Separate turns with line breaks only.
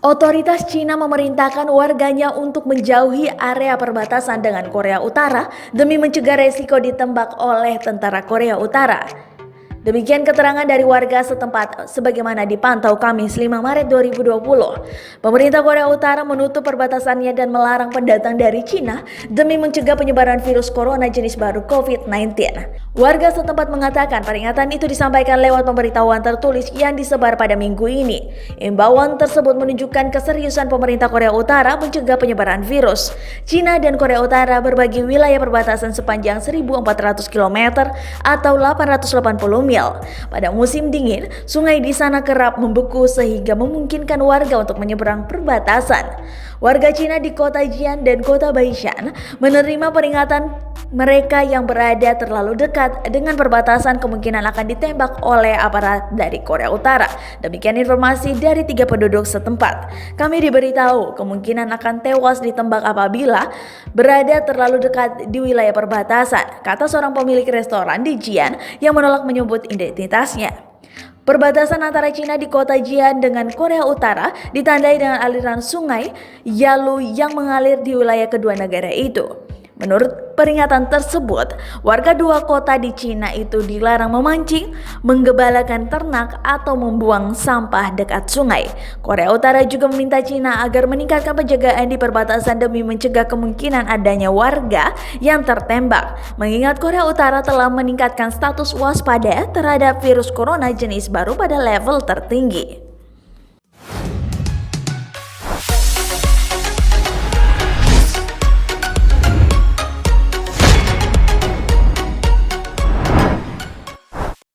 Otoritas Cina memerintahkan warganya untuk menjauhi area perbatasan dengan Korea Utara demi mencegah resiko ditembak oleh tentara Korea Utara. Demikian keterangan dari warga setempat sebagaimana dipantau Kamis 5 Maret 2020. Pemerintah Korea Utara menutup perbatasannya dan melarang pendatang dari Cina demi mencegah penyebaran virus corona jenis baru COVID-19. Warga setempat mengatakan peringatan itu disampaikan lewat pemberitahuan tertulis yang disebar pada minggu ini. Imbauan tersebut menunjukkan keseriusan pemerintah Korea Utara mencegah penyebaran virus. Cina dan Korea Utara berbagi wilayah perbatasan sepanjang 1.400 km atau 880 mil. Pada musim dingin, sungai di sana kerap membeku sehingga memungkinkan warga untuk menyeberang perbatasan. Warga Cina di kota Jian dan kota Baishan menerima peringatan mereka yang berada terlalu dekat dengan perbatasan kemungkinan akan ditembak oleh aparat dari Korea Utara. Demikian informasi dari 3 penduduk setempat. Kami diberitahu kemungkinan akan tewas ditembak apabila berada terlalu dekat di wilayah perbatasan, kata seorang pemilik restoran di Jian yang menolak menyebut identitasnya. Perbatasan antara Cina di kota Jian dengan Korea Utara ditandai dengan aliran sungai Yalu yang mengalir di wilayah kedua negara itu. Menurut peringatan tersebut, warga dua kota di Cina itu dilarang memancing, menggembalakan ternak, atau membuang sampah dekat sungai. Korea Utara juga meminta Cina agar meningkatkan penjagaan di perbatasan demi mencegah kemungkinan adanya warga yang tertembak, mengingat Korea Utara telah meningkatkan status waspada terhadap virus corona jenis baru pada level tertinggi.